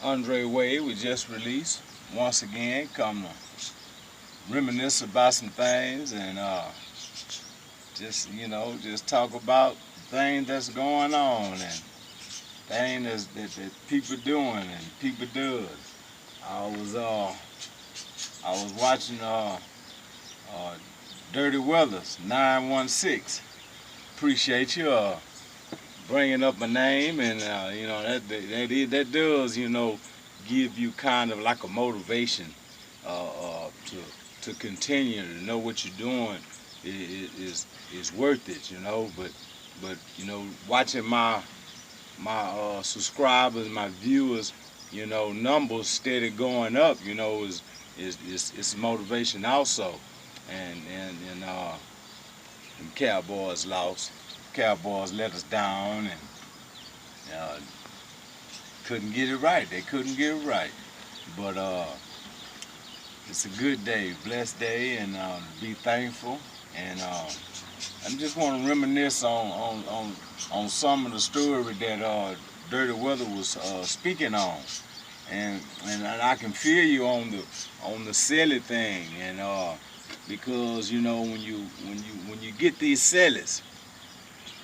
Andre Wade was just released. Once again, come to reminisce about some things and just talk about things that's going on and things that people doing and people does. I was uh I was watching Dirty Weathers 916. Appreciate you bringing up my name and that does give you kind of like a motivation to continue to know what you're doing is worth it, but watching my subscribers, my viewers, numbers steady going up, is motivation also. And Cowboys lost. Cowboys let us down and couldn't get it right. They couldn't get it right. But it's a good day, blessed day, and be thankful. And I just want to reminisce on some of the story that Dirty Weather was speaking on, and I can feel you on the silly thing, and because when you get these sellers,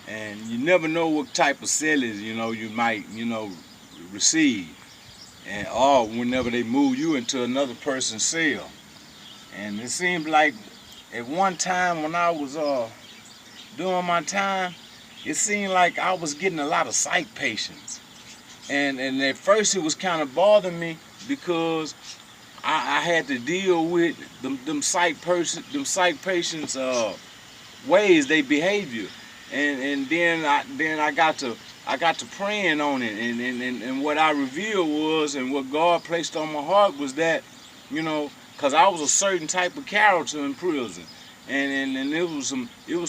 and you never know what type of sellers you might receive, and or whenever they move you into another person's cell, and it seemed like at one time when I was doing my time, it seemed like I was getting a lot of psych patients, and at first it was kind of bothering me because I had to deal with them psych patients ways, they behavior, and then I got to praying on it, and what I revealed was, and what God placed on my heart was that, because I was a certain type of character in prison, and it was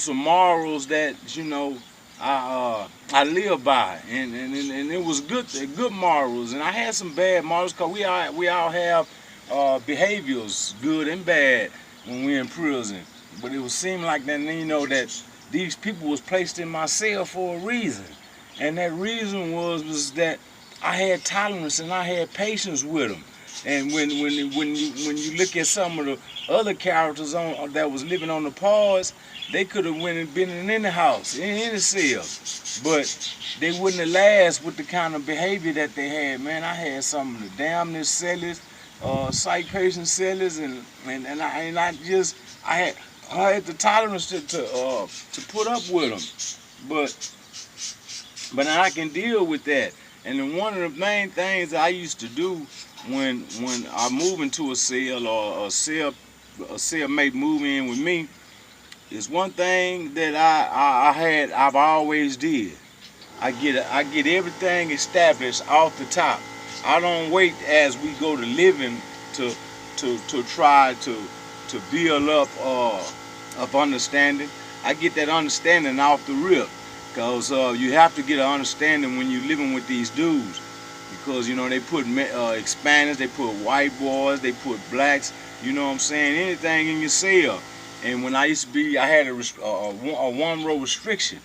some morals that I live by, and it was good morals, and I had some bad morals because we all have behaviors, good and bad, when we're in prison. But it would seem like that that these people was placed in my cell for a reason, and that reason was that I had tolerance and I had patience with them. And when you look at some of the other characters that was living on the pods, they could have went and been in any house, in any cell, but they wouldn't have lasted with the kind of behavior that they had. Man, I had some of the damnedest sellers, psych patient sellers, and I had the tolerance to put up with them, but I can deal with that. And then one of the main things I used to do when I move into a cell, or a cellmate move in with me, is one thing that I've always did. I get everything established off the top. I don't wait as we go to living to try to build up understanding. I get that understanding off the rip, because you have to get an understanding when you're living with these dudes, because they put Hispanics, they put white boys, they put blacks, anything in your cell. And when I used to be, I had a one-row restriction,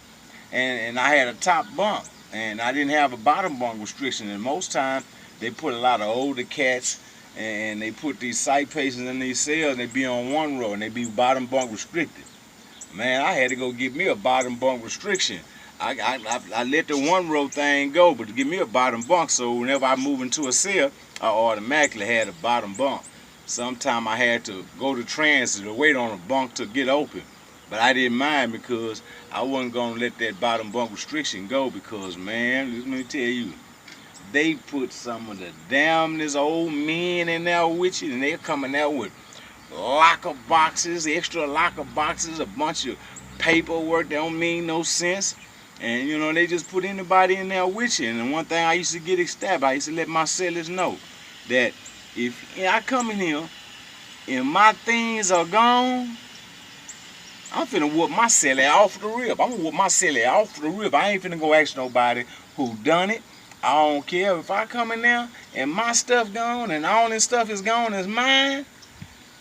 and I had a top bunk, and I didn't have a bottom bunk restriction. And most times they put a lot of older cats, and they put these psych patients in these cells, and they be on one row, and they be bottom bunk restricted. Man, I had to go get me a bottom bunk restriction. I let the one row thing go, but to give me a bottom bunk, so whenever I move into a cell, I automatically had a bottom bunk. Sometimes I had to go to transit or wait on a bunk to get open, but I didn't mind because I wasn't gonna let that bottom bunk restriction go, because man, let me tell you, they put some of the damnedest old men in there with you, and they're coming out with locker boxes, extra locker boxes, a bunch of paperwork that don't mean no sense. And they just put anybody in there with you. And one thing I used to get established, I used to let my sellers know that if I come in here and my things are gone, I'm finna whoop my celly off the rip. I'm gonna whoop my celly off the rip. I ain't finna go ask nobody who done it. I don't care if I come in there and my stuff gone and all this stuff is gone is mine.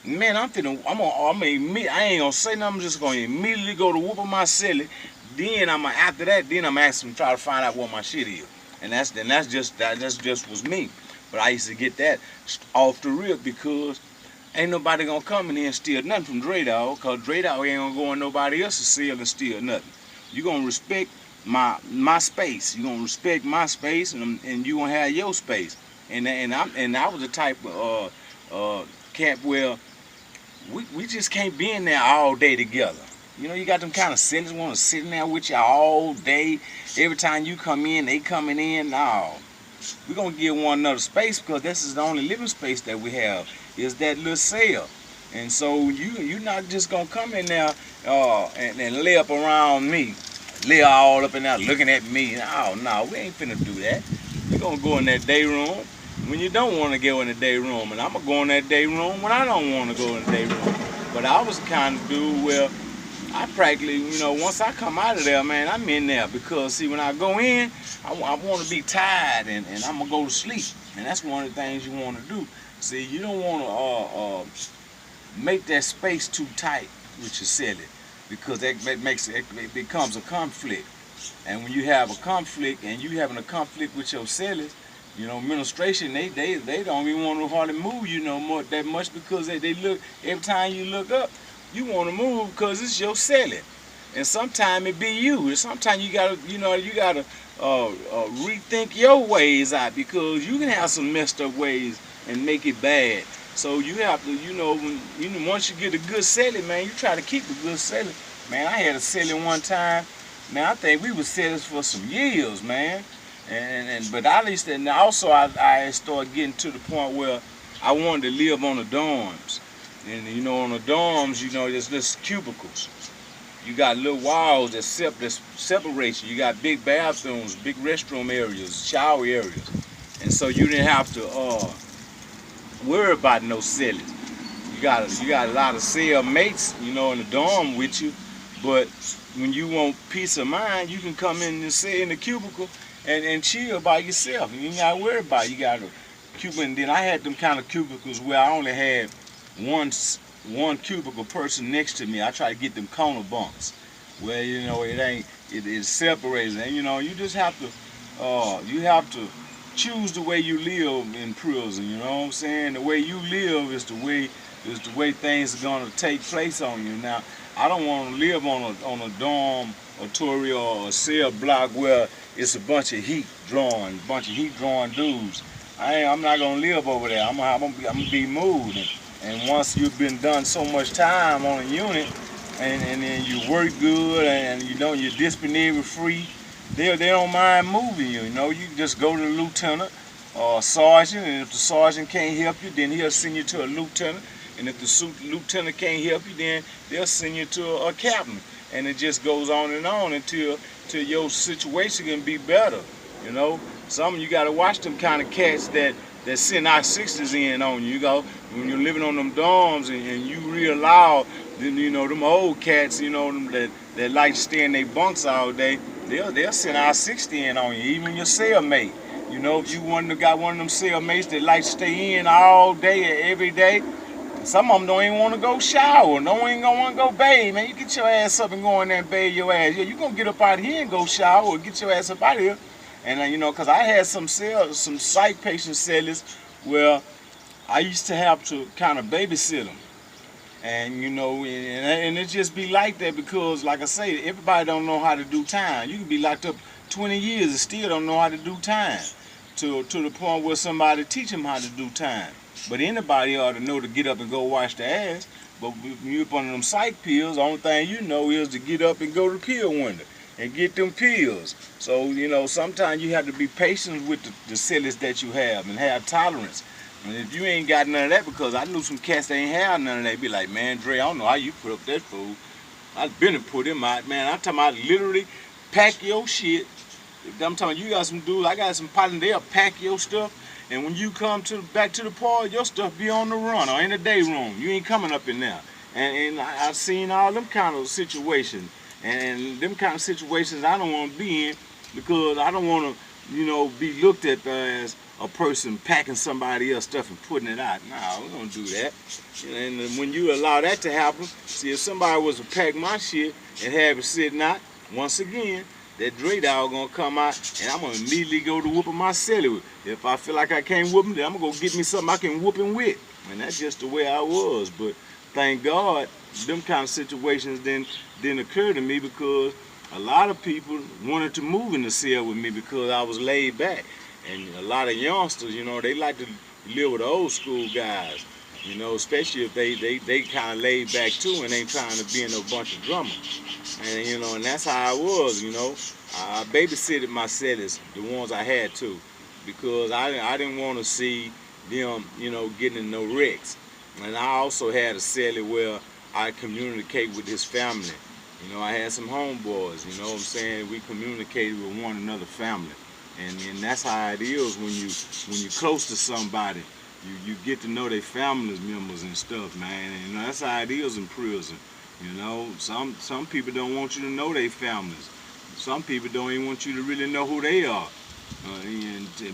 Man, I ain't gonna say nothing. I'm just gonna immediately go to whooping my celly. Then after that, I'm asking, try to find out what my shit is. and that's just was me. But I used to get that off the rip because ain't nobody gonna come in here and steal nothing from Dre Dog, cause Dre Dog ain't gonna go in nobody else's cell and steal nothing. You gonna respect my space. You gonna respect my space, and you gonna have your space. And I was the type of cat where we just can't be in there all day together. You know, you got them kind of sinners want to sit in there with you all day. Every time you come in, they coming in. No, we're going to give one another space because this is the only living space that we have is that little cell. And so you're not just going to come in there and lay up around me, lay all up in there looking at me. No, we ain't finna do that. We're going to go in that day room when you don't want to go in the day room, and I'm going to go in that day room when I don't want to go in the day room. But I was the kind of dude where I practically, you know, once I come out of there, man, I'm in there because, see, when I go in, I want to be tired and I'm going to go to sleep. And that's one of the things you want to do. See, you don't want to make that space too tight with your celly because that it becomes a conflict. And when you have a conflict and you having a conflict with your cellies, you know, administration, they don't even want to hardly move you no more that much because they look, every time you look up, you want to move because it's your celly. And sometimes it be you. And sometimes you gotta, you gotta rethink your ways out because you can have some messed up ways and make it bad. So you have to, once you get a good celly, man, you try to keep a good celly. Man, I had a celly one time. Man, I think we were cellies for some years, man. But at least, and also I started getting to the point where I wanted to live on the dorms. And on the dorms, there's little cubicles. You got little walls that separate you. You got big bathrooms, big restroom areas, shower areas. And so you didn't have to worry about no cellies. You got a lot of cellmates, in the dorm with you. But when you want peace of mind, you can come in and sit in the cubicle and chill by yourself. You ain't got to worry about it. You got a cubicle. And then I had them kind of cubicles where I only had one cubicle person next to me. I try to get them corner bunks where it's separated. And you just have to choose the way you live in prison. You know what I'm saying? The way you live is the way things are gonna take place on you. Now, I don't want to live on a dormitory or a cell block where it's a bunch of heat drawing dudes. I'm not gonna live over there. I'm gonna be moved. And once you've been done so much time on a unit, and then you work good, and you're disciplinary free, they don't mind moving you. You just go to the lieutenant or sergeant, and if the sergeant can't help you, then he'll send you to a lieutenant. And if the lieutenant can't help you, then they'll send you to a captain. And it just goes on and on until your situation can be better. Some of you got to watch them kind of cats that send our sixties in on you. When you're living on them dorms and you real loud, then them old cats, them that like to stay in their bunks all day, they'll send our 60 in on you. Even your cellmate. If you got one of them cellmates that like to stay in all day every day, some of them don't even want to go shower. Don't even want to go bathe, man. You get your ass up and go in there and bathe your ass. Yeah, you gonna get up out of here and go shower or get your ass up out of here. And because I had some psych patient cellies where I used to have to kind of babysit them. And and it just be like that because, like I say, everybody don't know how to do time. You can be locked up 20 years and still don't know how to do time. To the point where somebody teach them how to do time. But anybody ought to know to get up and go wash their ass. But when you're up on them psych pills, the only thing you know is to get up and go to the pill window and get them pills. So, sometimes you have to be patient with the cellies that you have and have tolerance. And if you ain't got none of that, because I knew some cats that ain't have none of that, be like, man, Dre, I don't know how you put up that food. I've been to put him out, man. I'm talking about literally pack your shit. I'm talking you got some dudes, I got some partners, they'll pack your stuff. And when you come back to the party, your stuff be on the run or in the day room. You ain't coming up in there. And I've seen all them kind of situations. And them kind of situations I don't want to be in because I don't want to, be looked at as a person packing somebody else's stuff and putting it out. Nah, we don't do that. And when you allow that to happen, see, if somebody was to pack my shit and have it sitting out, once again, that Dre dog gonna come out, and I'm gonna immediately go to whooping my celly. If I feel like I can't whoop him, then I'm gonna go get me something I can whoop him with. And that's just the way I was. But thank God, them kind of situations didn't occur to me, because a lot of people wanted to move in the cell with me because I was laid back. And a lot of youngsters, you know, they like to live with the old school guys, you know, especially if they kind of laid back too and ain't trying to be in a bunch of drama. And, you know, and that's how I was, you know. I babysitted my cellies, the ones I had to, because I didn't want to see them, you know, getting in no wrecks. And I also had a celly where I communicate with his family. You know, I had some homeboys, you know what I'm saying? We communicated with one another family. And that's how it is when you close to somebody. You get to know their family members and stuff, man. And, you know, that's how it is in prison. You know, some people don't want you to know their families. Some people don't even want you to really know who they are.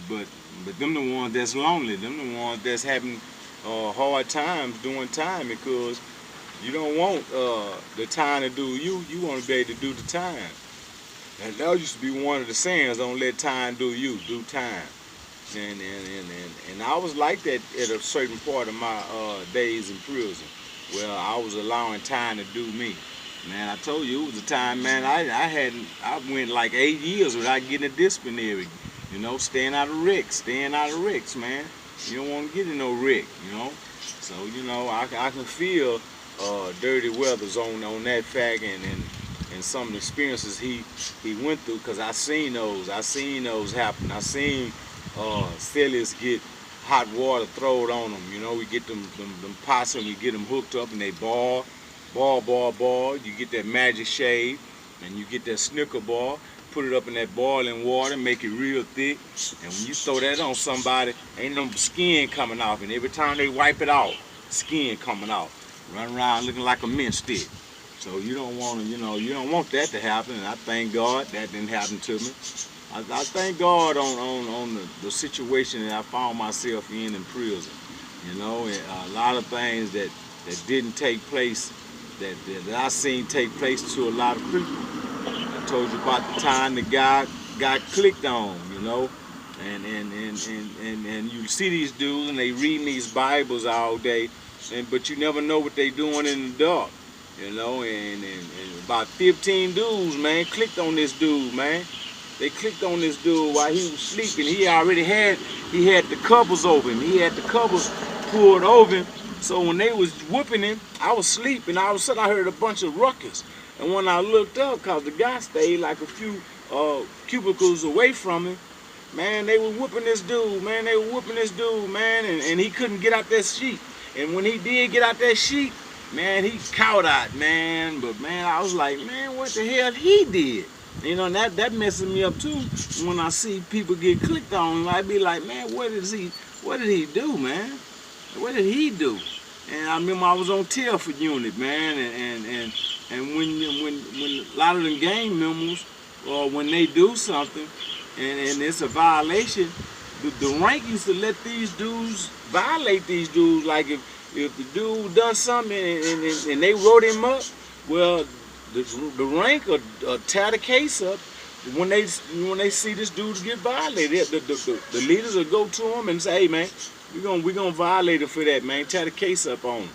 But them the ones that's lonely. Them the ones that's having hard times doing time, because you don't want the time to do you. You want to be able to do the time. And that used to be one of the sayings: don't let time do you, do time. And I was like that at a certain part of my days in prison, where I was allowing time to do me. Man, I told you, it was a time, man, I went like 8 years without getting a disciplinary. You know, staying out of wrecks, man. You don't want to get in no wreck, you know. So, you know, I can feel Dirty Weathers on that fact, and some of the experiences he went through, because I seen those happen. I seen cellies get hot water thrown on them. You know, we get them pots and we get them hooked up and they ball. You get that magic shade and you get that Snicker bar, put it up in that boiling water, make it real thick, and when you throw that on somebody, ain't no skin coming off, and every time they wipe it off, skin coming off. Run around looking like a mint stick. So you don't want to, you know, you don't want that to happen, and I thank God that didn't happen to me. I thank God on the situation that I found myself in prison. You know, and a lot of things that didn't take place, that I seen take place to a lot of people. I told you about the time the guy got clicked on, you know, and you see these dudes and they reading these Bibles all day, but you never know what they doing in the dark, you know, and about 15 dudes, man, clicked on this dude, man. They clicked on this dude while he was sleeping. He had the covers over him. He had the covers pulled over him. So when they was whooping him, I was sleeping. All of a sudden I heard a bunch of ruckus. And when I looked up, cause the guy stayed like a few cubicles away from him, man, they were whooping this dude, man. And he couldn't get out that sheet. And when he did get out that sheet, man, he caught out, man. But man, I was like, man, what the hell he did? You know, that messes me up too. When I see people get clicked on, I be like, man, what did he do, man? What did he do? And I remember I was on Telford unit, man, and when a lot of them gang members, when they do something and it's a violation, the rank used to let these dudes violate these dudes. Like if the dude done something and they wrote him up, well, the rank will tear the case up. When they see this dude get violated, the leaders will go to him and say, hey, man, we're gonna violate him for that, man. Tear the case up on him.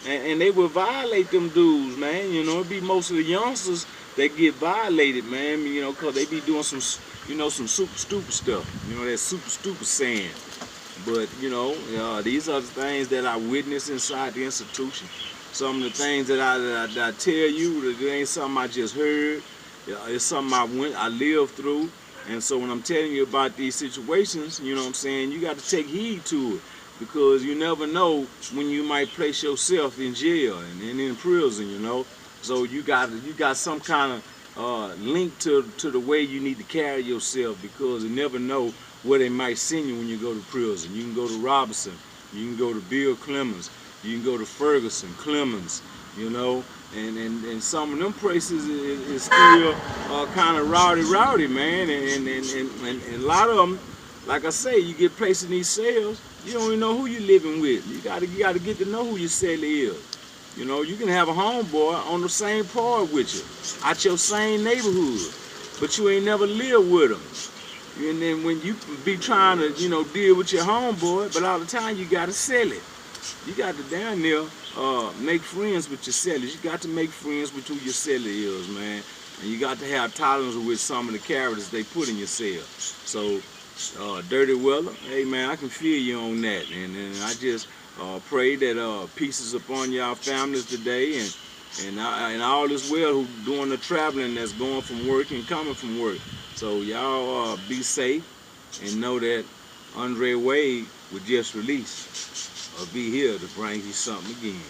And they will violate them dudes, man. You know, it be most of the youngsters that get violated, man. You know, cause they be doing some super stupid stuff. You know, that super stupid saying. But you know, these are the things that I witnessed inside the institution. Some of the things that I tell you, that it ain't something I just heard. It's something I lived through. And so when I'm telling you about these situations, you know what I'm saying, you got to take heed to it, because you never know when you might place yourself in jail and in prison, you know. So you got some kind of link to the way you need to carry yourself, because you never know where they might send you when you go to prison. You can go to Robinson, you can go to Bill Clemens, you can go to Ferguson, Clemens, you know. And some of them places is still kind of rowdy, man. And a lot of them, like I say, you get placed in these cells, you don't even know who you're living with. You gotta get to know who your cellie is. You know, you can have a homeboy on the same part with you, out your same neighborhood. but you ain't never lived with them. And then when you be trying to, you know, deal with your homeboy, but all the time you gotta sell it. You got to down there make friends with your sellers. You got to make friends with who your seller is, man. And you got to have tolerance with some of the characters they put in your cell. So, Dirty Weather, hey man, I can feel you on that. And I just pray that peace is upon y'all families today, and all is well who doing the traveling that's going from work and coming from work. So y'all be safe and know that Andre Wade was just released. I'll be here to bring you something again.